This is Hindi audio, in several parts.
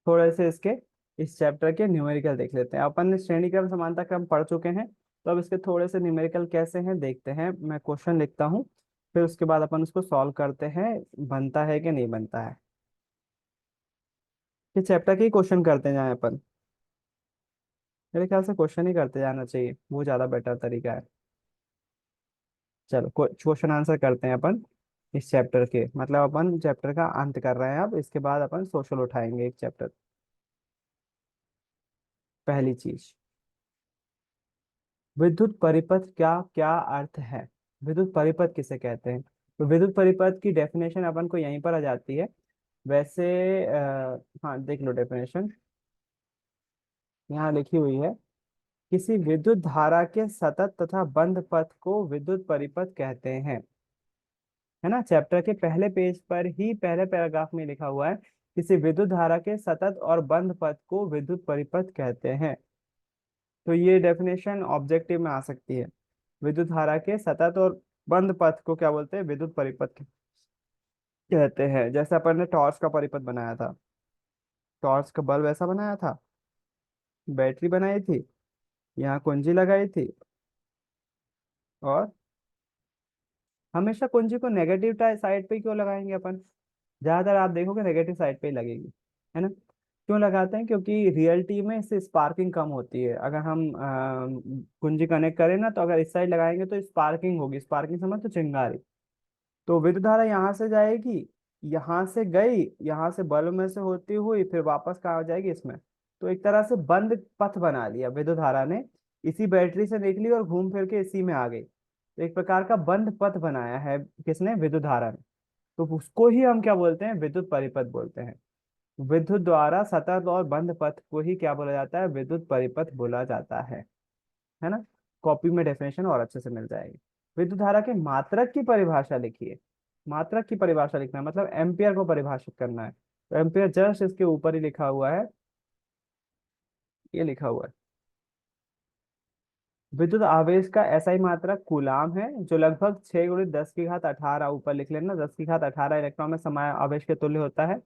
थोड़े से इसके इस चैप्टर के न्यूमेरिकल देख लेते हैं। अपन ने श्रेणी क्रम समानता क्रम पढ़ चुके हैं, तो अब इसके थोड़े से न्यूमेरिकल कैसे हैं देखते हैं। मैं क्वेश्चन लिखता हूँ, फिर उसके बाद अपन उसको सॉल्व करते हैं, बनता है कि नहीं बनता है। ये चैप्टर के ही क्वेश्चन करते जाएं अपन। मेरे ख्याल से क्वेश्चन ही करते जाना चाहिए, वो ज्यादा बेटर तरीका है। चलो क्वेश्चन आंसर करते हैं अपन इस चैप्टर के, मतलब अपन चैप्टर का अंत कर रहे हैं अब, इसके बाद अपन सोशल उठाएंगे एक चैप्टर। पहली चीज, विद्युत परिपथ क्या क्या अर्थ है। विद्युत परिपथ किसे कहते हैं? तो विद्युत परिपथ की डेफिनेशन अपन को यहीं पर आ जाती है। वैसे हाँ देख लो डेफिनेशन, यहाँ लिखी हुई है। किसी विद्युत धारा के सतत तथा बंद पथ को विद्युत परिपथ कहते हैं। है ना, चैप्टर के पहले पेज पर ही पहले पैराग्राफ में लिखा हुआ है, किसी विद्युत धारा के सतत और बंद पथ को विद्युत परिपथ कहते हैं। तो ये डेफिनेशन ऑब्जेक्टिव में आ सकती है। विद्युत धारा के सतत और बंद पथ को क्या बोलते हैं? विद्युत परिपथ कहते हैं। जैसे अपन ने टॉर्च का परिपथ बनाया था, टॉर्च का बल्ब ऐसा बनाया था, बैटरी बनाई थी, यहाँ कुंजी लगाई थी, और हमेशा कुंजी को नेगेटिव साइड पे क्यों लगाएंगे अपन? ज्यादातर आप देखोगे नेगेटिव साइड पे ही लगेगी, है ना। क्यों लगाते हैं? क्योंकि रियलिटी में इससे स्पार्किंग कम होती है। अगर हम कुंजी कनेक्ट करें ना, तो अगर इस साइड लगाएंगे तो स्पार्किंग होगी। स्पार्किंग समझ तो चिंगारी। तो विद्युत धारा यहाँ से जाएगी, यहाँ से गई, यहाँ से बल्ब में से होती हुई फिर वापस कहाँ आ जाएगी? इसमें। तो एक तरह से बंद पथ बना लिया विद्युत धारा ने, इसी बैटरी से निकली और घूम फिर के इसी में आ गई। तो एक प्रकार का बंद पथ बनाया है किसने? विद्युत धारा ने। तो उसको ही हम क्या बोलते हैं? विद्युत परिपथ बोलते हैं। विद्युत द्वारा सतत और बंद पथ को ही क्या बोला जाता है? विद्युत परिपथ बोला जाता है ना। कॉपी में डेफिनेशन और अच्छे से मिल जाएगी। विद्युत धारा के मात्रक की परिभाषा लिखिए। मात्रक की परिभाषा लिखना है, मतलब एम्पियर को परिभाषित करना है। तो एम्पियर जस्ट इसके ऊपर ही लिखा हुआ है, ये लिखा हुआ है। विद्युत आवेश का ऐसा ही मात्रक कूलाम है, जो लगभग 6 × 10⁻18, ऊपर लिख लेना, 10⁻18 इलेक्ट्रॉन में समाया आवेश के तुल्य होता है।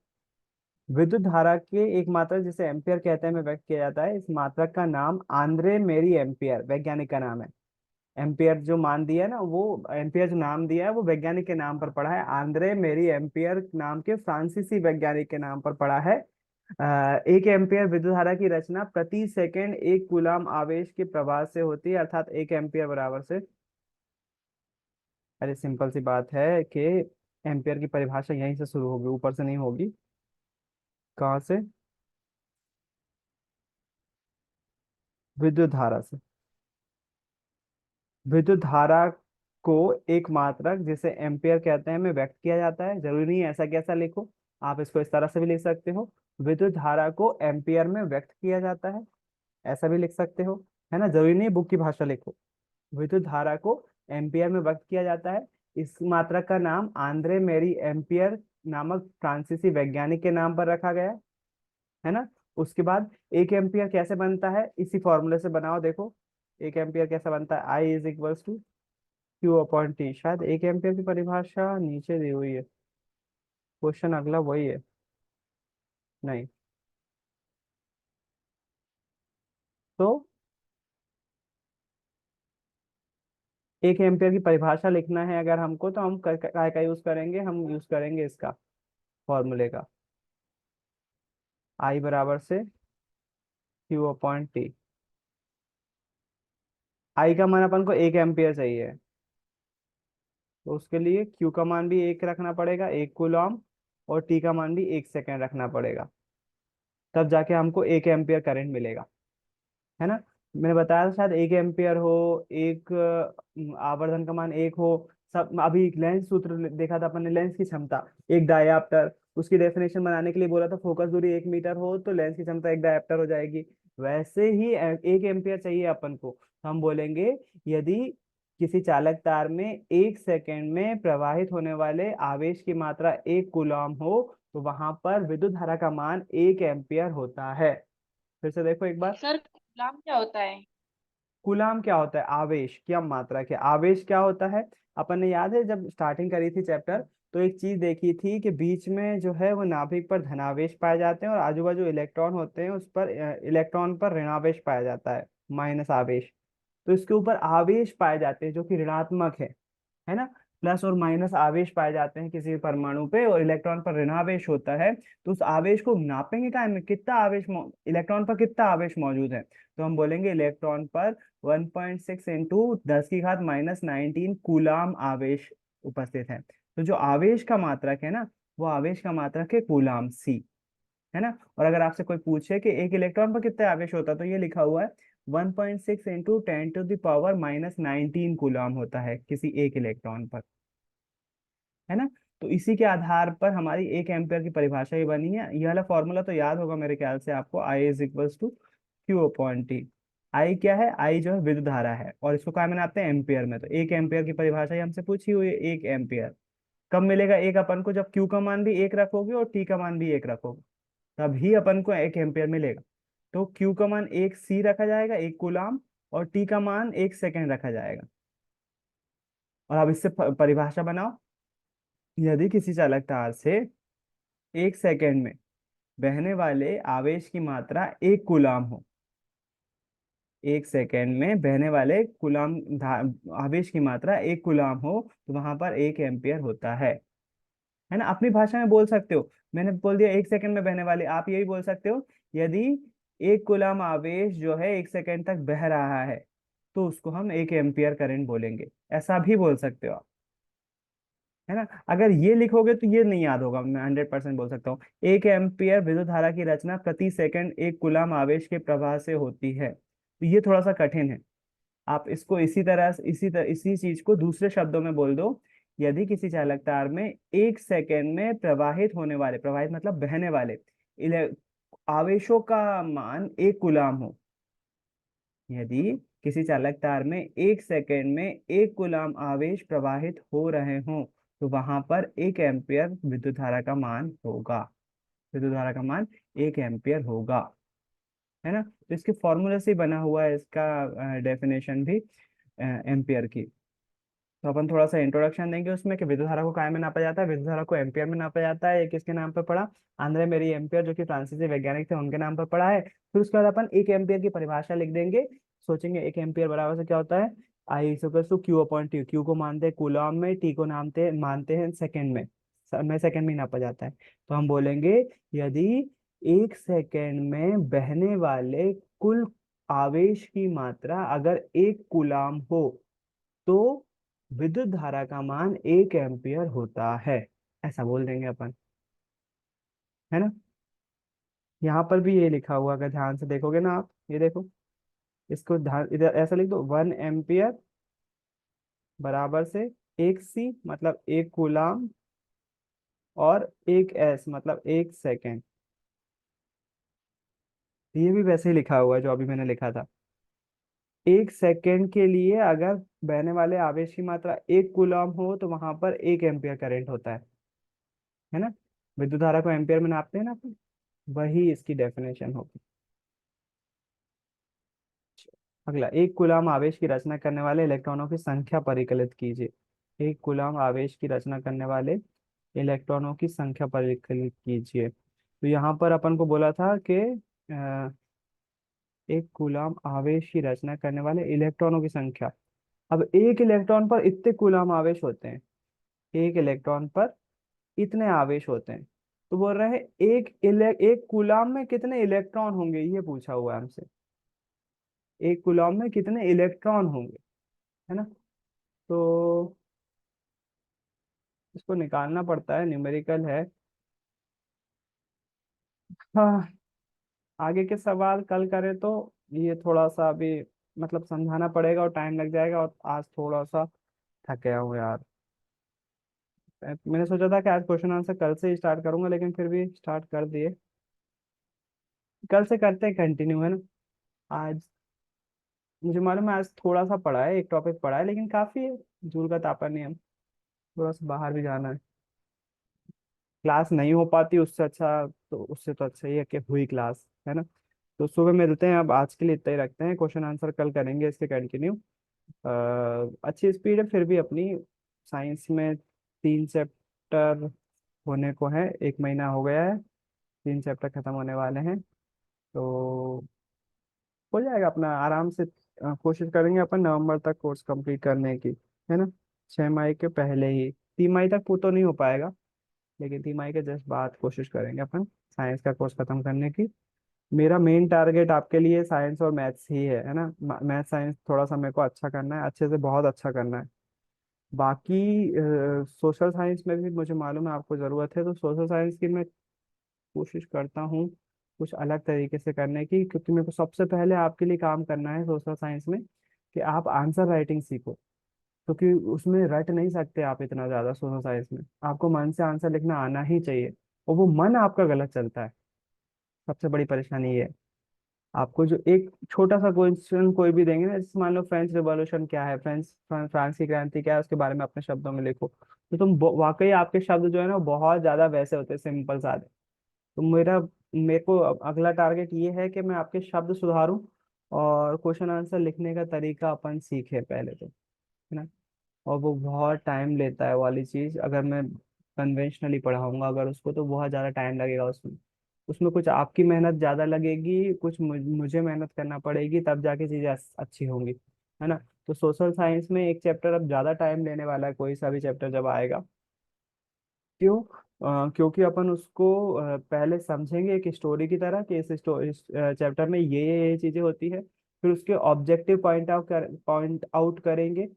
विद्युत धारा के एक मात्रक जिसे एम्पियर कहते हैं में व्यक्त किया जाता है। इस मात्रक का नाम आंद्रे मेरी एम्पियर वैज्ञानिक का नाम है। एम्पियर जो मान दिया है ना, वो एम्पियर जो नाम दिया है वो वैज्ञानिक के नाम पर पड़ा है। आंद्रे मेरी एम्पियर नाम के फ्रांसीसी वैज्ञानिक के नाम पर पड़ा है। एक एम्पियर विद्युत धारा की रचना प्रति सेकंड 1 कूलाम आवेश के प्रवाह से होती है, अर्थात 1 एम्पियर बराबर से। अरे सिंपल सी बात है कि एम्पियर की परिभाषा यहीं से शुरू होगी, ऊपर से नहीं होगी। कहाँ से? विद्युत धारा से। विद्युत धारा को एक मात्रक जिसे एम्पियर कहते हैं में व्यक्त किया जाता है। जरूरी नहीं है ऐसा कैसा लिखो, आप इसको इस तरह से भी लिख सकते हो। विद्युत धारा को एम्पियर में व्यक्त किया जाता है, ऐसा भी लिख सकते हो। है ना, जरूरी नहीं बुक की भाषा लिखो। विद्युत धारा को एम्पियर में व्यक्त किया जाता है। इस मात्रक का नाम आंद्रे मेरी एम्पियर नामक फ्रांसीसी वैज्ञानिक के नाम पर रखा गया है ना। उसके बाद 1 एम्पियर कैसे बनता है? इसी फॉर्मूले से बनाओ, देखो 1 एम्पियर कैसा बनता है। I = Q/T। शायद 1 एम्पियर की परिभाषा नीचे दी हुई है, क्वेश्चन अगला वही है। नहीं तो 1 एम्पियर की परिभाषा लिखना है अगर हमको, तो हम काय का यूज करेंगे? हम यूज करेंगे इसका, फॉर्मूले का। I बराबर से Q/T। आई का मान अपन को 1 एम्पियर चाहिए, तो उसके लिए Q का मान भी 1 रखना पड़ेगा, 1 कूलम, और T का मान भी 1 सेकेंड रखना पड़ेगा। तब जाके हमको 1 एम्पियर करंट मिलेगा, है ना। मैंने बताया था शायद 1 एम्पियर हो, एक आवर्धन का मान 1 हो। सब अभी लेंस सूत्र देखा था अपन ने, लेंस की क्षमता एक डायाप्टर, उसकी डेफिनेशन बनाने के लिए बोला था फोकस दूरी 1 मीटर हो तो लेंस की क्षमता 1 डायाप्टर हो जाएगी। वैसे ही 1 एम्पियर चाहिए अपन को, तो हम बोलेंगे यदि किसी चालक तार में 1 सेकेंड में प्रवाहित होने वाले आवेश की मात्रा 1 कूलम हो, तो वहां पर विद्युत धारा का मान 1 एम्पियर होता है। फिर से देखो एक बार। सर गुलाम क्या होता है? कूलाम क्या होता है? आवेश, क्या मात्रा, क्या आवेश क्या होता है? अपन ने याद है जब स्टार्टिंग करी थी चैप्टर, तो एक चीज देखी थी कि बीच में जो है वो नाभिक पर धनावेश पाए जाते हैं और आजू बाजू इलेक्ट्रॉन होते हैं, उस पर इलेक्ट्रॉन पर ऋणावेश पाया जाता है, माइनस आवेश। तो इसके ऊपर आवेश पाए जाते हैं जो कि ऋणात्मक है ना। प्लस और माइनस आवेश पाए जाते हैं किसी परमाणु पे, और इलेक्ट्रॉन पर ऋणावेश होता है। तो उस आवेश को नापेंगे क्या में, कितना आवेश इलेक्ट्रॉन पर कितना आवेश मौजूद है। तो हम बोलेंगे इलेक्ट्रॉन पर 1.6 इंटू 10⁻⁻19 कूलाम आवेश उपस्थित है। तो जो आवेश का मात्रक है ना, वो आवेश का मात्रक है कूलाम सी, है ना। और अगर आपसे कोई पूछे कि एक इलेक्ट्रॉन पर कितना आवेश होता है, तो ये लिखा हुआ है 1.6 इंटू 10⁻⁻19 कूलाम होता है किसी एक इलेक्ट्रॉन पर, है ना। तो इसी के आधार पर हमारी एक एम्पियर की परिभाषा ही बनी है। ये वाला फॉर्मूला तो याद होगा मेरे ख्याल से आपको, I is equals to Q upon T. I क्या है, आई जो है विद्युत धारा है, और इसको क्या बनाते हैं एम्पियर में। तो एक एम्पियर की परिभाषा ही हमसे पूछी हुई है, एक एम्पियर कब मिलेगा एक अपन को, जब क्यू का मान भी एक रखोगे और टी का मान भी एक रखोगे, तभी अपन को एक एम्पियर मिलेगा। तो क्यू का मान एक सी रखा जाएगा, एक कूलाम, और टी का मान एक सेकेंड रखा जाएगा। और अब इससे परिभाषा बनाओ। यदि किसी चालक तार से एक सेकेंड में बहने वाले आवेश की मात्रा एक कूलाम हो, एक सेकेंड में बहने वाले आवेश की मात्रा एक कूलाम हो, तो वहां पर एक एम्पियर होता है ना। अपनी भाषा में बोल सकते हो, मैंने बोल दिया एक सेकंड में बहने वाले, आप यही बोल सकते हो यदि एक कूलाम आवेश जो है एक सेकंड तक बह रहा है, तो उसको हम एक एम्पियर करंट बोलेंगे, ऐसा भी बोल सकते हो आप, है ना। अगर ये लिखोगे तो ये नहीं याद होगा, मैं 100% बोल सकता हूँ। एक एम्पियर विद्युत धारा की रचना प्रति सेकंड एक कूलाम आवेश के प्रवाह से होती है। तो ये थोड़ा सा कठिन है, आप इसको इसी चीज को दूसरे शब्दों में बोल दो। यदि किसी चालक तार में एक सेकेंड में प्रवाहित होने वाले, प्रवाहित मतलब बहने वाले इले आवेशों का मान एक कूलाम हो, यदि किसी चालक तार में एक सेकेंड में एक कूलाम आवेश प्रवाहित हो रहे हों, तो वहां पर एक एम्पियर विद्युत धारा का मान होगा, विद्युत धारा का मान एक एम्पियर होगा, है ना। तो इसके फॉर्मूले से ही बना हुआ है इसका डेफिनेशन भी एम्पियर की। तो अपन थोड़ा सा इंट्रोडक्शन देंगे उसमें कि विद्युत धारा को काय में नापा जाता है, विद्युत धारा को एम्पियर में नापा जाता है। ये किसके नाम पर पढ़ा, आंद्रे मेरी एम्पियर, जो कि फ्रांसीसी वैज्ञानिक थे, उनके नाम पर पढ़ा है। फिर उसके बाद अपन एक एम्पियर की परिभाषा लिख देंगे, सोचेंगे एक एम्पियर बराबर से क्या होता है, I equals to Q upon T. Q को मानते हैं कूलॉम में, टी को मानते हैं सेकेंड में, सेकेंड में नापा जाता है। तो हम बोलेंगे यदि एक सेकेंड में बहने वाले कुल आवेश की मात्रा अगर एक कूलाम हो, तो विद्युत धारा का मान एक एम्पियर होता है, ऐसा बोल देंगे अपन, है ना। यहाँ पर भी ये लिखा हुआ, अगर ध्यान से देखोगे ना आप, ये देखो, इसको ध्यान इधर ऐसा लिख दो, 1 एम्पियर बराबर से एक सी मतलब एक कूलाम, और एक एस मतलब एक सेकेंड। ये भी वैसे ही लिखा हुआ है जो अभी मैंने लिखा था। एक सेकेंड के लिए अगर बहने वाले आवेश की मात्रा एक कूलम हो, तो वहां पर एक एम्पियर करंट होता है ना। विद्युत धारा को एम्पियर में नापते हैं ना अपन, वही इसकी डेफिनेशन होगी। अगला, एक कूलम आवेश की रचना करने वाले इलेक्ट्रॉनों की संख्या परिकलित कीजिए। एक कूलम आवेश की रचना करने वाले इलेक्ट्रॉनों की संख्या परिकलित कीजिए। तो यहाँ पर अपन को बोला था कि एक कूलम आवेश की रचना करने वाले इलेक्ट्रॉनों की संख्या। अब एक इलेक्ट्रॉन पर इतने कूलम आवेश होते हैं, एक इलेक्ट्रॉन पर इतने आवेश होते हैं। तो बोल रहे हैं एक कूलम में कितने इलेक्ट्रॉन होंगे, ये पूछा हुआ है हमसे। एक कूलम में कितने इलेक्ट्रॉन होंगे, है ना। तो इसको निकालना पड़ता है, न्यूमेरिकल है। हाँ, आगे के सवाल कल करें तो ये थोड़ा सा अभी मतलब समझाना पड़ेगा और टाइम लग जाएगा, और आज थोड़ा सा थक गया हूँ यार। मैंने सोचा था कि आज क्वेश्चन आंसर कल से ही स्टार्ट करूंगा, लेकिन फिर भी स्टार्ट कर दिए। कल से करते हैं कंटिन्यू, है ना। आज मुझे मालूम है आज थोड़ा सा पढ़ा है, एक टॉपिक पढ़ा है, लेकिन काफी है। जूल का तापा नियम, थोड़ा सा बाहर भी जाना है। क्लास नहीं हो पाती उससे अच्छा, तो उससे तो अच्छा ही है कि हुई क्लास, है ना। तो सुबह मिलते हैं, अब आज के लिए इतना ही रखते हैं, क्वेश्चन आंसर कल करेंगे इसके कंटिन्यू। अच्छी स्पीड है फिर भी अपनी, साइंस में 3 चैप्टर चैप्टर होने को है, 1 महीना हो गया है, 3 चैप्टर खत्म होने वाले हैं। तो हो जाएगा अपना आराम से। कोशिश करेंगे अपन नवंबर तक कोर्स कंप्लीट करने की, है ना। 6 मई के पहले ही, 3 मई तक तो नहीं हो पाएगा, लेकिन 3 मई के जस्ट बाद कोशिश करेंगे अपन साइंस का कोर्स खत्म करने की। मेरा मेन टारगेट आपके लिए साइंस और मैथ्स ही है ना। मैथ साइंस थोड़ा सा मेरे को अच्छा करना है, अच्छे से बहुत अच्छा करना है। बाकी सोशल साइंस में भी मुझे मालूम है आपको ज़रूरत है, तो सोशल साइंस की मैं कोशिश करता हूँ कुछ अलग तरीके से करने की, क्योंकि मेरे को सबसे पहले आपके लिए काम करना है सोशल साइंस में कि आप आंसर राइटिंग सीखो। क्योंकि उसमें रट नहीं सकते आप इतना ज़्यादा सोशल साइंस में, आपको मन से आंसर लिखना आना ही चाहिए। और वो मन आपका गलत चलता है, सबसे बड़ी परेशानी ये है। आपको जो एक छोटा सा क्वेश्चन कोई भी देंगे ना, जैसे मान लो फ्रेंच रिवॉल्यूशन क्या है, फ्रांस की क्रांति क्या है, उसके बारे में अपने शब्दों में लिखो, तो तुम वाकई आपके शब्द जो है ना वो बहुत ज्यादा वैसे होते हैं, सिंपल सादे। तो मेरे को अगला टारगेट ये है कि मैं आपके शब्द सुधारूं और क्वेश्चन आंसर लिखने का तरीका अपन सीखे पहले तो, है ना। और वो बहुत टाइम लेता है वाली चीज, अगर मैं कन्वेंशनली पढ़ाऊंगा अगर उसको, तो बहुत ज़्यादा टाइम लगेगा उसमें। उसमें कुछ आपकी मेहनत ज़्यादा लगेगी, कुछ मुझे मेहनत करना पड़ेगी, तब जाके चीज़ें अच्छी होंगी, है ना। तो सोशल साइंस में एक चैप्टर अब ज़्यादा टाइम लेने वाला है, कोई सा भी चैप्टर जब आएगा। क्यों? क्योंकि अपन उसको पहले समझेंगे एक स्टोरी की तरह कि इस चैप्टर में ये चीजें होती है, फिर उसके ऑब्जेक्टिव पॉइंट आउट करेंगे,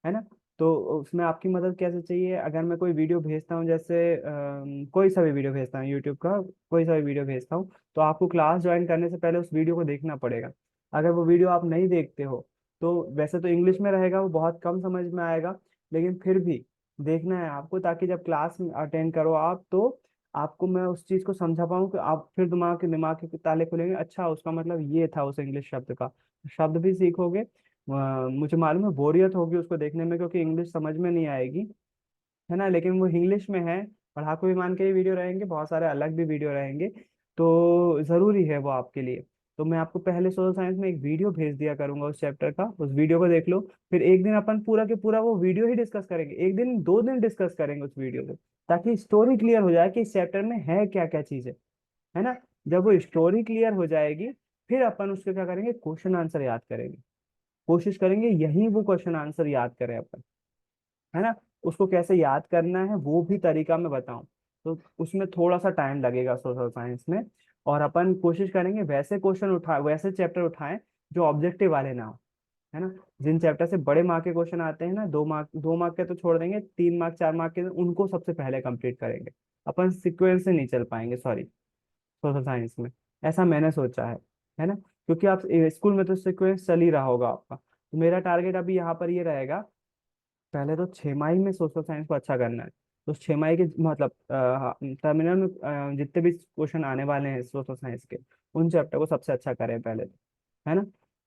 है ना। तो उसमें आपकी मदद कैसे चाहिए, अगर मैं कोई वीडियो भेजता हूँ, जैसे कोई सा भी वीडियो भेजता हूँ यूट्यूब का, कोई सा भी वीडियो भेजता हूँ, तो आपको क्लास ज्वाइन करने से पहले उस वीडियो को देखना पड़ेगा। अगर वो वीडियो आप नहीं देखते हो, तो वैसे तो इंग्लिश में रहेगा, वो बहुत कम समझ में आएगा, लेकिन फिर भी देखना है आपको, ताकि जब क्लास अटेंड करो आप, तो आपको मैं उस चीज को समझा पाऊँ कि आप फिर दिमाग के ताले खुलेंगे, अच्छा उसका मतलब ये था उस इंग्लिश शब्द का। शब्द भी सीखोगे। मुझे मालूम है बोरियत होगी उसको देखने में, क्योंकि इंग्लिश समझ में नहीं आएगी, है ना, लेकिन वो इंग्लिश में है। पढ़ाकू विमान के ही वीडियो रहेंगे, बहुत सारे अलग भी वीडियो रहेंगे, तो जरूरी है वो आपके लिए। तो मैं आपको पहले सोशल साइंस में एक वीडियो भेज दिया करूंगा उस चैप्टर का, उस वीडियो को देख लो। फिर एक दिन अपन पूरा के पूरा वो वीडियो ही डिस्कस करेंगे, एक दिन 2 दिन डिस्कस करेंगे उस वीडियो को, ताकि स्टोरी क्लियर हो जाए कि इस चैप्टर में है क्या क्या चीजें, है ना। जब वो स्टोरी क्लियर हो जाएगी, फिर अपन उसके क्या करेंगे, क्वेश्चन आंसर याद करेंगे। कोशिश करेंगे यही वो क्वेश्चन आंसर याद करें अपन, है ना। उसको कैसे याद करना है वो भी तरीका मैं बताऊं, तो उसमें थोड़ा सा टाइम लगेगा सोशल साइंस में। और अपन कोशिश करेंगे वैसे क्वेश्चन वैसे चैप्टर उठाएं जो ऑब्जेक्टिव वाले ना हो, है ना। जिन चैप्टर से बड़े मार्क के क्वेश्चन आते हैं ना, 2 मार्क 2 मार्क के तो छोड़ देंगे, 3 मार्क 4 मार्क के, उनको सबसे पहले कंप्लीट करेंगे। अपन सिक्वेंस से नहीं चल पाएंगे, सॉरी, सोशल साइंस में। ऐसा मैंने सोचा है ना। क्योंकि आप स्कूल में तो सिक्वेंस चल ही रहा होगा आपका, तो मेरा टारगेट अभी यहाँ पर ये रहेगा, पहले तो 6 माही में सोशल साइंस को अच्छा करना है। तो 6 माही के मतलब टर्मिनल में जितने भी क्वेश्चन आने वाले हैं सोशल साइंस के, उन चैप्टर को सबसे अच्छा करें पहले तो, है ना।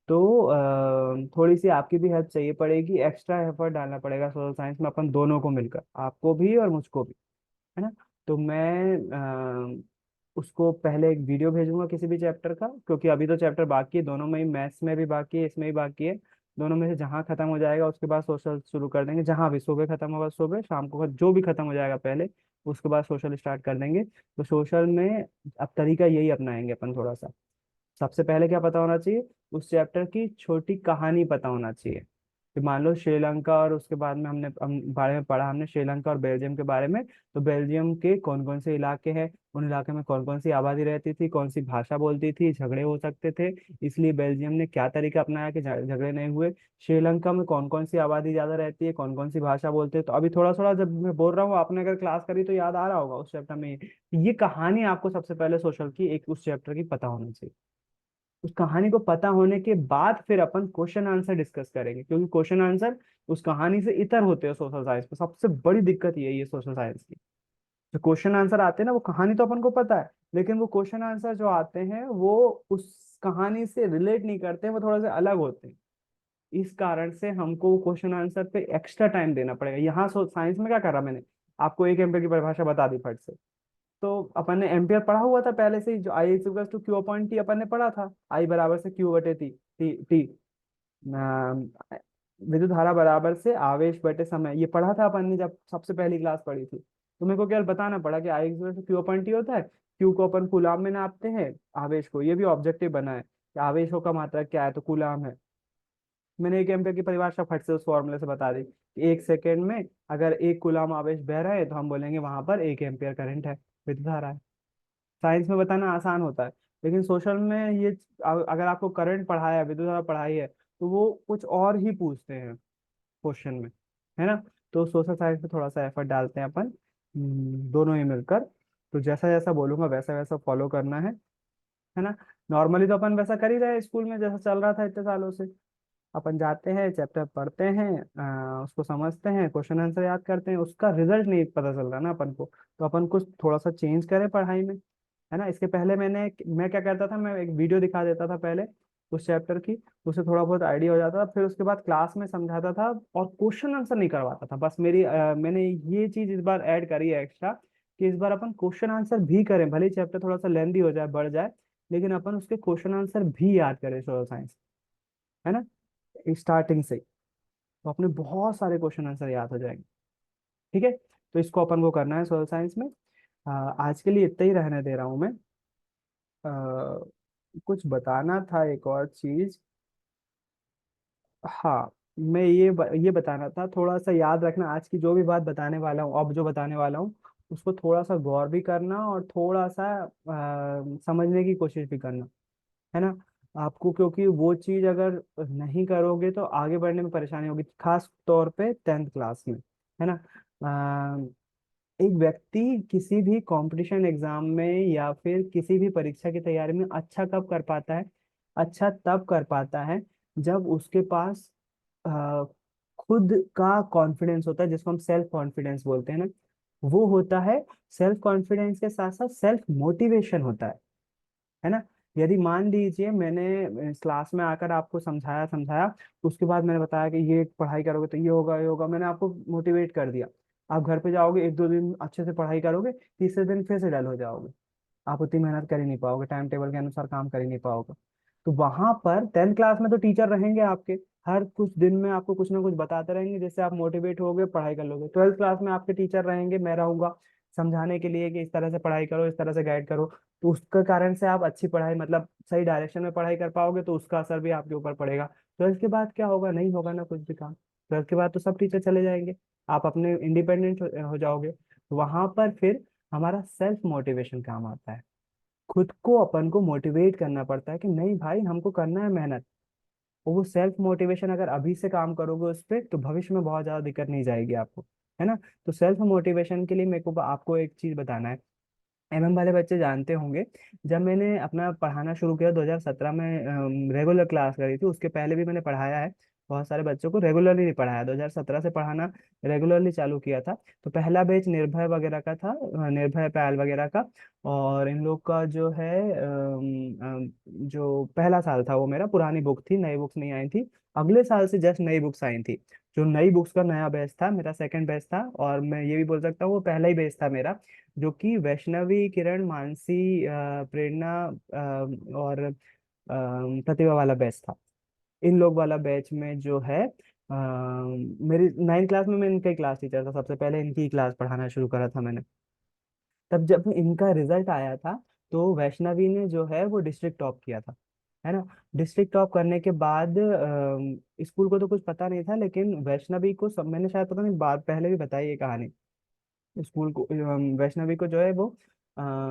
तो थोड़ी सी आपकी भी हेल्प चाहिए पड़ेगी, एक्स्ट्रा एफर्ट डालना पड़ेगा सोशल साइंस में अपन दोनों को मिलकर, आपको भी और मुझको भी, है ना। तो मैं उसको पहले एक वीडियो भेजूंगा किसी भी चैप्टर का, क्योंकि अभी तो चैप्टर बाकी है दोनों में ही, मैथ्स में भी बाकी है, इसमें भी बाकी है। दोनों में से जहाँ खत्म हो जाएगा उसके बाद सोशल शुरू कर देंगे, जहाँ भी सुबह खत्म होगा सुबह, शाम को जो भी खत्म हो जाएगा पहले, उसके बाद सोशल स्टार्ट कर देंगे। तो सोशल में अब तरीका यही अपनाएंगे अपन थोड़ा सा। सबसे पहले क्या पता होना चाहिए, उस चैप्टर की छोटी कहानी पता होना चाहिए। कि मान लो श्रीलंका, और उसके बाद में हम बारे में पढ़ा हमने श्रीलंका और बेल्जियम के बारे में, तो बेल्जियम के कौन कौन से इलाके हैं, उन इलाके में कौन कौन सी आबादी रहती थी, कौन सी भाषा बोलती थी, झगड़े हो सकते थे, इसलिए बेल्जियम ने क्या तरीका अपनाया कि झगड़े नहीं हुए। श्रीलंका में कौन कौन सी आबादी ज्यादा रहती है, कौन कौन सी भाषा बोलते हैं, तो अभी थोड़ा थोड़ा जब मैं बोल रहा हूँ, आपने अगर क्लास करी तो याद आ रहा होगा उस चैप्टर में। ये कहानी आपको सबसे पहले सोशल की एक उस चैप्टर की पता होनी चाहिए। उस कहानी को पता होने के बाद फिर अपन क्वेश्चन आंसर डिस्कस करेंगे, क्योंकि क्वेश्चन आंसर उस कहानी से इतर होते हैं सोशल साइंस में, सबसे बड़ी दिक्कत यही है सोशल साइंस की। जो क्वेश्चन आंसर आते हैं ना, वो कहानी तो अपन को पता है, लेकिन वो क्वेश्चन आंसर जो आते हैं वो उस कहानी से रिलेट नहीं करते हैं, वो थोड़ा सा अलग होते हैं। इस कारण से हमको क्वेश्चन आंसर पे एक्स्ट्रा टाइम देना पड़ेगा। यहाँ साइंस में क्या करा मैंने, आपको एक एम्पियर की परिभाषा बता दी फट से। तो अपन ने एम्पियर पढ़ा हुआ था पहले से ही, जो I is to Q upon T अपन ने पढ़ा था, आई बराबर से क्यू बटे टी, टी टी विद्युत धारा बराबर से आवेश बटे समय, ये पढ़ा था अपन ने जब सबसे पहली क्लास पढ़ी थी। तो मेरे को केवल बताना पड़ा कि I equal to Q upon T होता है। क्यू को अपन कूलाम में नापते हैं, आवेश को, ये भी ऑब्जेक्टिव बना है कि आवेशों का मात्रा क्या है, तो कूलाम है। मैंने एक एम्पियर की परिभाषा फट से उस फॉर्मूले से बता दी कि 1 सेकेंड में अगर 1 कूलाम आवेश बह रहा है तो हम बोलेंगे वहां पर 1 एम्पियर करंट है, विद्युत धारा है। साइंस में बताना आसान होता है, लेकिन सोशल में ये अगर आपको करंट पढ़ाया है, विद्युत धारा पढ़ाई है, तो वो कुछ और ही पूछते हैं क्वेश्चन में, है ना। तो सोशल साइंस में थोड़ा सा एफर्ट डालते हैं अपन, दोनों ही मिलकर। तो जैसा जैसा बोलूंगा वैसा वैसा फॉलो करना है ना। नॉर्मली तो अपन वैसा कर ही रहे हैं, स्कूल में जैसा चल रहा था इतने सालों से। अपन जाते हैं, चैप्टर पढ़ते हैं, उसको समझते हैं, क्वेश्चन आंसर याद करते हैं, उसका रिजल्ट नहीं पता चल रहा ना अपन को, तो अपन कुछ थोड़ा सा चेंज करें पढ़ाई में, है ना। इसके पहले मैं क्या करता था, मैं एक वीडियो दिखा देता था पहले उस चैप्टर की, उससे थोड़ा बहुत आइडिया हो जाता था, फिर उसके बाद क्लास में समझाता था और क्वेश्चन आंसर नहीं करवाता था। बस मैंने ये चीज इस बार ऐड करी है एक्स्ट्रा, कि इस बार अपन क्वेश्चन आंसर भी करें, भले चैप्टर थोड़ा सा लेंदी हो जाए, बढ़ जाए, लेकिन अपन उसके क्वेश्चन आंसर भी याद करें सोशल साइंस, है ना, स्टार्टिंग से। तो अपने बहुत सारे क्वेश्चन आंसर याद हो जाएंगे। ठीक है, तो इसको अपन को करना है सोशल साइंस में। आज के लिए इतना ही रहने दे रहा हूँ मैं। कुछ बताना था एक और चीज। हाँ, मैं ये बताना था, थोड़ा सा याद रखना, आज की जो भी बात बताने वाला हूँ, अब जो बताने वाला हूँ, उसको थोड़ा सा गौर भी करना और थोड़ा सा समझने की कोशिश भी करना, है ना आपको। क्योंकि वो चीज अगर नहीं करोगे तो आगे बढ़ने में परेशानी होगी, खास तौर पे 10th क्लास में, है ना। एक व्यक्ति किसी भी कंपटीशन एग्जाम में या फिर किसी भी परीक्षा की तैयारी में अच्छा कब कर पाता है, अच्छा तब कर पाता है जब उसके पास अ, खुद का कॉन्फिडेंस होता है, जिसको हम सेल्फ कॉन्फिडेंस बोलते हैं ना, वो होता है। सेल्फ कॉन्फिडेंस के साथ साथ सेल्फ मोटिवेशन होता है ना। यदि मान लीजिए मैंने इस क्लास में आकर आपको समझाया समझाया, उसके बाद मैंने बताया कि ये पढ़ाई करोगे तो ये होगा ये होगा, मैंने आपको मोटिवेट कर दिया। आप घर पे जाओगे, 1-2 दिन अच्छे से पढ़ाई करोगे, तीसरे दिन फिर से डल हो जाओगे, आप उतनी मेहनत कर ही नहीं पाओगे, टाइम टेबल के अनुसार काम कर ही नहीं पाओगे। तो वहां पर 10th क्लास में तो टीचर रहेंगे आपके, हर कुछ दिन में आपको कुछ ना कुछ बताते रहेंगे, जिससे आप मोटिवेट होगे, पढ़ाई कर लोगे। 12th क्लास में आपके टीचर रहेंगे, मैं रहूंगा समझाने के लिए कि इस तरह से पढ़ाई करो, इस तरह से गाइड करो। तो उसके कारण से आप अच्छी पढ़ाई, मतलब सही डायरेक्शन में पढ़ाई कर पाओगे, तो उसका असर भी आपके ऊपर पड़ेगा। 12th के बाद क्या होगा, नहीं होगा ना कुछ भी काम। 12th के बाद तो सब टीचर चले जाएंगे, आप अपने इंडिपेंडेंट हो जाओगे। तो वहां पर फिर हमारा सेल्फ मोटिवेशन काम आता है, खुद को अपन को मोटिवेट करना पड़ता है कि नहीं भाई हमको करना है मेहनत। और वो सेल्फ मोटिवेशन अगर अभी से काम करोगे उस पर, तो भविष्य में बहुत ज्यादा दिक्कत नहीं जाएगी आपको, है ना। तो सेल्फ मोटिवेशन के लिए मेरे को आपको एक चीज बताना है। एमएम वाले बच्चे जानते होंगे, जब मैंने अपना पढ़ाना शुरू किया 2017 में, रेगुलर क्लास करी थी, उसके पहले भी मैंने पढ़ाया है, बहुत सारे बच्चों को रेगुलरली नहीं पढ़ाया, 2017 से पढ़ाना रेगुलरली चालू किया था। तो पहला बैच निर्भय वगैरह का था, निर्भय पैल वगैरह का। और इन लोग का जो है जो पहला साल था वो मेरा, पुरानी बुक थी, नई बुक्स नहीं आई थी। अगले साल से जस्ट नई बुक्स आई थी, जो नई बुक्स का नया बैच था, मेरा सेकंड बैच था, और मैं ये भी बोल सकता हूँ वो पहला ही बैच था मेरा, जो कि वैष्णवी, किरण, मानसी, प्रेरणा और प्रतिभा वाला बैच था। इन लोग वाला बैच में जो है मेरी 9th क्लास में मैं इनका ही क्लास टीचर था, सबसे पहले इनकी ही क्लास पढ़ाना शुरू करा था मैंने। तब जब इनका रिजल्ट आया था, तो वैष्णवी ने जो है वो डिस्ट्रिक्ट टॉप किया था, है ना। डिस्ट्रिक्ट टॉप करने के बाद स्कूल को तो कुछ पता नहीं था, लेकिन वैष्णवी को सब, मैंने शायद पता नहीं बात पहले भी बताई ये कहानी, स्कूल को वैष्णवी को जो है वो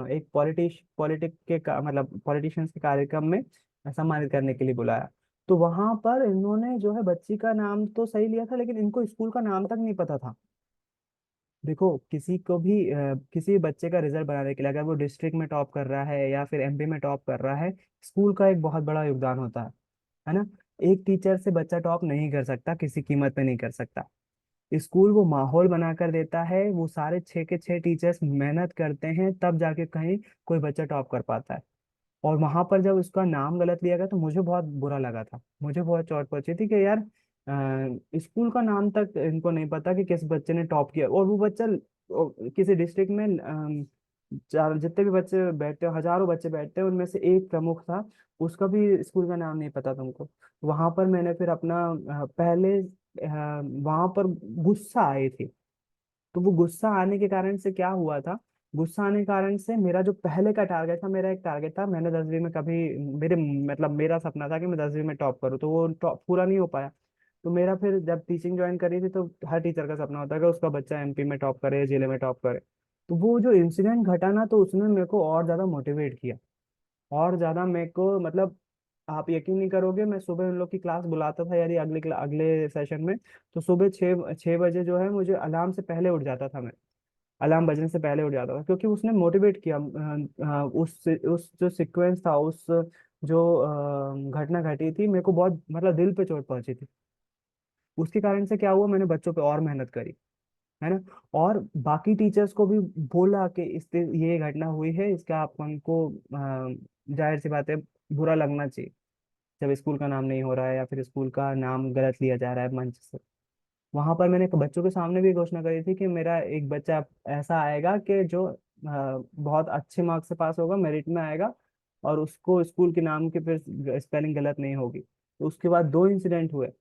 एक मतलब पॉलिटिशियंस के कार्यक्रम में सम्मानित करने के लिए बुलाया। तो वहां पर इन्होंने जो है बच्ची का नाम तो सही लिया था, लेकिन इनको स्कूल का नाम तक नहीं पता था। देखो, किसी को भी किसी भी बच्चे का रिजल्ट बनाने के लिए, अगर वो डिस्ट्रिक्ट में टॉप कर रहा है या फिर एमपी में टॉप कर रहा है, स्कूल का एक बहुत बड़ा योगदान होता है ना। एक टीचर से बच्चा टॉप नहीं कर सकता, किसी कीमत पे नहीं कर सकता। स्कूल वो माहौल बनाकर देता है, वो सारे 6 के 6 टीचर्स मेहनत करते हैं, तब जाके कहीं कोई बच्चा टॉप कर पाता है। और वहां पर जब उसका नाम गलत लिया गया, तो मुझे बहुत बुरा लगा था, मुझे बहुत चोट पहुंची थी कि यार स्कूल का नाम तक इनको नहीं पता कि किस बच्चे ने टॉप किया। और वो बच्चा किसी डिस्ट्रिक्ट में चार जितने भी बच्चे बैठते हो, हजारों बच्चे बैठते हैं, उनमें से एक प्रमुख था, उसका भी स्कूल का नाम नहीं पता तुमको। वहां पर मैंने फिर अपना पहले वहां पर गुस्सा आई थी, तो वो गुस्सा आने के कारण से क्या हुआ था, गुस्सा आने के कारण से मेरा जो पहले का टारगेट था, मेरा एक टारगेट था, मैंने 10वीं में कभी, मेरे मतलब मेरा सपना था कि मैं 10वीं में टॉप करूँ, तो वो टॉप पूरा नहीं हो पाया। तो मेरा फिर जब टीचिंग ज्वाइन करी थी, तो हर टीचर का सपना होता है कि उसका बच्चा एमपी में टॉप करे, जिले में टॉप करे। तो वो जो इंसिडेंट घटा ना, तो उसने मेरे को और ज्यादा मोटिवेट किया, और ज्यादा मेरे को मतलब, आप यकीन नहीं करोगे, मैं सुबह उन लोग की क्लास बुलाता था यानी अगले सेशन में। तो सुबह 6 बजे जो है, मुझे अलार्म से पहले उठ जाता था मैं, अलार्म बजने से पहले उठ जाता था, क्योंकि उसने मोटिवेट किया। उस जो सीक्वेंस था, उस जो घटना घटी थी, मेरे को बहुत मतलब दिल पे चोट पहुंची थी। उसके कारण से क्या हुआ, मैंने बच्चों पे और मेहनत करी, है ना। और बाकी टीचर्स को भी बोला कि ये घटना हुई है, इसका आप हमको जाहिर सी बात है बुरा लगना चाहिए, जब स्कूल का नाम नहीं हो रहा है या फिर स्कूल का नाम गलत लिया जा रहा है मंच से। वहां पर मैंने बच्चों के सामने भी घोषणा करी थी कि मेरा एक बच्चा ऐसा आएगा कि जो बहुत अच्छे मार्क्स से पास होगा, मेरिट में आएगा, और उसको स्कूल के नाम की फिर स्पेलिंग गलत नहीं होगी। तो उसके बाद दो इंसिडेंट हुए।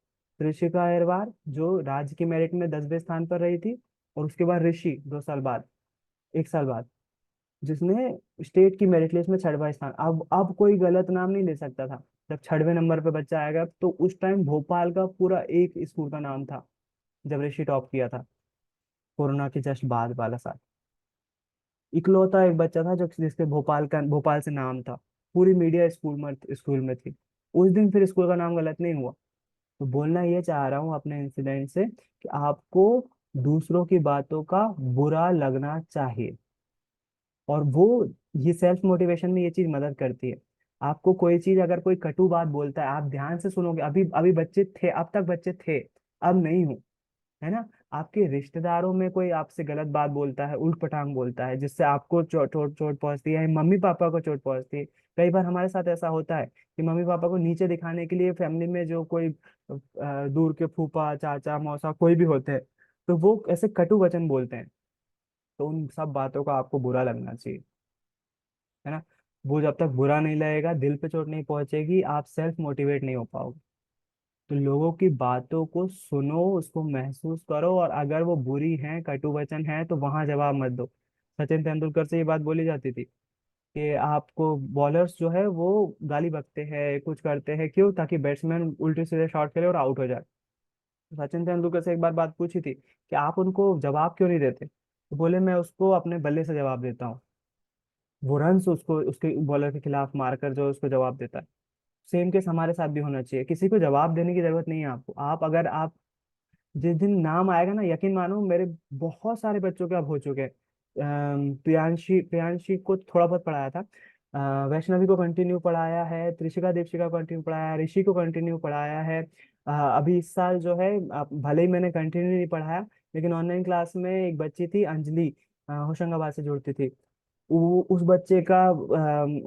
ऋषिका अहिरवार जो राज्य की मेरिट में 10वें स्थान पर रही थी, और उसके बाद ऋषि 2 साल बाद, 1 साल बाद, जिसने स्टेट की मेरिट लिस्ट में 6वां स्थान। अब कोई गलत नाम नहीं ले सकता था। जब 6वें नंबर पे बच्चा आएगा, तो उस टाइम भोपाल का पूरा एक स्कूल का नाम था, जब ऋषि टॉप किया था, कोरोना के जस्ट बाद वाला साल। इकलौता एक बच्चा था जो जिसके भोपाल से नाम था, पूरी मीडिया स्कूल में थी। उस दिन फिर स्कूल का नाम गलत नहीं हुआ। तो बोलना ये चाह रहा हूँ अपने इंसिडेंट से, कि आपको दूसरों की बातों का बुरा लगना चाहिए, और वो ये सेल्फ मोटिवेशन में ये चीज मदद करती है। आपको कोई चीज, अगर कोई कटु बात बोलता है, आप ध्यान से सुनोगे। अभी अभी बच्चे थे, अब तक बच्चे थे, अब नहीं हो, है ना। आपके रिश्तेदारों में कोई आपसे गलत बात बोलता है, उल्ट पटांग बोलता है, जिससे आपको चोट चोट चोट पहुंचती है, मम्मी पापा को चोट पहुंचती है। कई बार हमारे साथ ऐसा होता है कि मम्मी पापा को नीचे दिखाने के लिए फैमिली में जो कोई दूर के फूफा चाचा मौसा कोई भी होते हैं, तो वो ऐसे कटु वचन बोलते हैं। तो उन सब बातों का आपको बुरा लगना चाहिए, है ना। वो जब तक बुरा नहीं लगेगा, दिल पे चोट नहीं पहुंचेगी, आप सेल्फ मोटिवेट नहीं हो पाओगे। तो लोगों की बातों को सुनो, उसको महसूस करो, और अगर वो बुरी हैं, कटु वचन है, तो वहां जवाब मत दो। सचिन तेंदुलकर से ये बात बोली जाती थी कि आपको बॉलर्स जो है वो गाली बकते हैं, कुछ करते हैं, क्यों? ताकि बैट्समैन उल्टे सीधे शॉट करे और आउट हो जाए। तो सचिन तेंदुलकर से एक बार बात पूछी थी कि आप उनको जवाब क्यों नहीं देते, तो बोले मैं उसको अपने बल्ले से जवाब देता हूँ। वो रन्स उसको उसके बॉलर के खिलाफ मारकर जो उसको जवाब देता है। सेम केस हमारे साथ भी होना चाहिए। किसी को जवाब देने की जरूरत नहीं है आपको। अगर आप जिस दिन नाम आएगा ना, यकीन मानो, मेरे बहुत सारे बच्चों के अब हो चुके हैं। प्रियांशी प्रियांशी को थोड़ा बहुत पढ़ाया था, वैष्णवी को कंटिन्यू पढ़ाया है, त्रिशिका दीपशिका को कंटिन्यू पढ़ाया है, ऋषि को कंटिन्यू पढ़ाया है। अभी इस साल जो है, भले ही मैंने कंटिन्यू नहीं पढ़ाया, लेकिन ऑनलाइन क्लास में एक बच्ची थी अंजलि, होशंगाबाद से जुड़ती थी। उस बच्चे का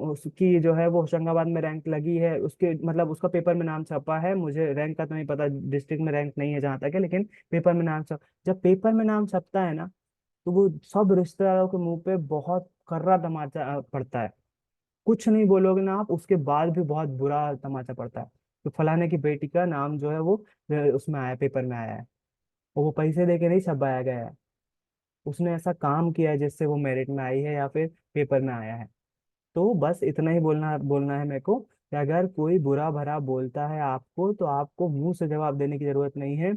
उसकी जो है वो होशंगाबाद में रैंक लगी है, उसके मतलब उसका पेपर में नाम छपा है। मुझे रैंक का तो नहीं पता, डिस्ट्रिक्ट में रैंक नहीं है जहाँ तक है, लेकिन पेपर में नाम छप जब पेपर में नाम छपता है ना, तो वो सब रिश्तेदारों के मुंह पे बहुत कर्रा तमाचा पड़ता है। कुछ नहीं बोलोगे ना आप, उसके बाद भी बहुत बुरा तमाचा पड़ता है। तो फलाने की बेटी का नाम जो है वो उसमें आया, पेपर में आया है, और वो पैसे दे के नहीं छपाया गया है। उसने ऐसा काम किया है जिससे वो मेरिट में आई है या फिर पेपर में आया है। तो बस इतना ही बोलना बोलना है मेरे को, कि अगर कोई बुरा भरा बोलता है आपको, तो आपको मुंह से जवाब देने की जरूरत नहीं है।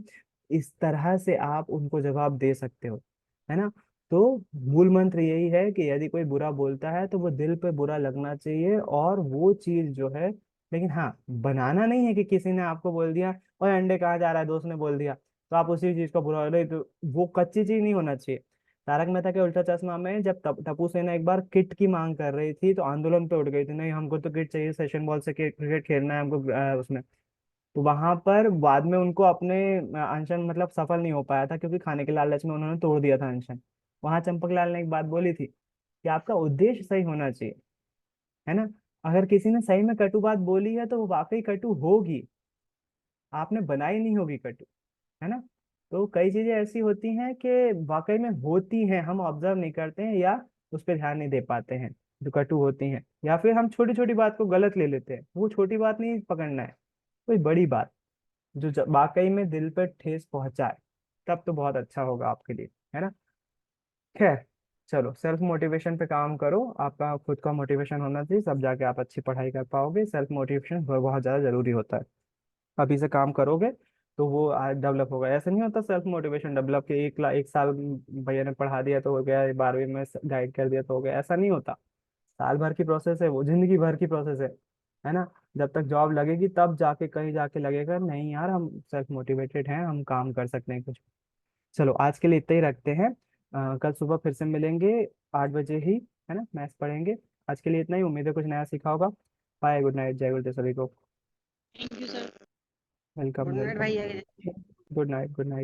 इस तरह से आप उनको जवाब दे सकते हो, है ना। तो मूल मंत्र यही है कि यदि कोई बुरा बोलता है, तो वो दिल पे बुरा लगना चाहिए, और वो चीज जो है, लेकिन हाँ, बनाना नहीं है कि किसी ने आपको बोल दिया और अंडे कहाँ जा रहा है, दोस्त ने बोल दिया, तो आप उसी चीज का बुरा हो रहे, तो वो कच्ची चीज नहीं होना चाहिए। तारक मेहता के उल्टा चश्मा में जब टप्पू सेना एक बार किट की मांग कर रही थी, तो आंदोलन पे उठ गई थी, नहीं हमको तो किट चाहिए, सेशन बॉल से क्रिकेट खेलना है हमको, उसमें। तो वहां पर बाद में उनको अपने अनशन मतलब सफल नहीं हो पाया था, क्योंकि खाने के लालच में उन्होंने तोड़ दिया था अनशन। वहां चंपक लाल ने एक बात बोली थी कि आपका उद्देश्य सही होना चाहिए, है ना। अगर किसी ने सही में कटु बात बोली है, तो वो वाकई कटु होगी, आपने बनाई नहीं होगी कटु, है ना। तो कई चीजें ऐसी होती हैं कि वाकई में होती हैं, हम ऑब्जर्व नहीं करते हैं, या उस पर ध्यान नहीं दे पाते हैं, जो कटु होती हैं, या फिर हम छोटी छोटी बात को गलत ले लेते हैं। वो छोटी बात नहीं पकड़ना है, कोई बड़ी बात जो वाकई में दिल पर ठेस पहुंचाए, तब तो बहुत अच्छा होगा आपके लिए, है ना। खैर, चलो सेल्फ मोटिवेशन पे काम करो, आपका खुद का मोटिवेशन होना चाहिए, सब जाके आप अच्छी पढ़ाई कर पाओगे। सेल्फ मोटिवेशन बहुत ज्यादा जरूरी होता है। अभी से काम करोगे तो वो डेवलप होगा। ऐसा नहीं होता सेल्फ मोटिवेशन डेवलप के एक साल भैया ने पढ़ा दिया तो हो गया, 12वीं में गाइड कर दिया तो हो गया, ऐसा नहीं होता। साल भर की प्रोसेस है वो, जिंदगी भर की प्रोसेस है ना। जब तक जॉब लगेगी तब जाके कहीं जाके लगेगा नहीं यार हम सेल्फ मोटिवेटेड हैं, हम काम कर सकते हैं कुछ। चलो आज के लिए इतना ही रखते हैं। कल सुबह फिर से मिलेंगे 8 बजे ही, है ना, मैथ्स पढ़ेंगे। आज के लिए इतना ही, उम्मीद है कुछ नया सीखा होगा। बाय, गुड नाइट, जय गुरुदेव सभी को। Thank you sir. Welcome good night welcome. भाई। Good night, good night.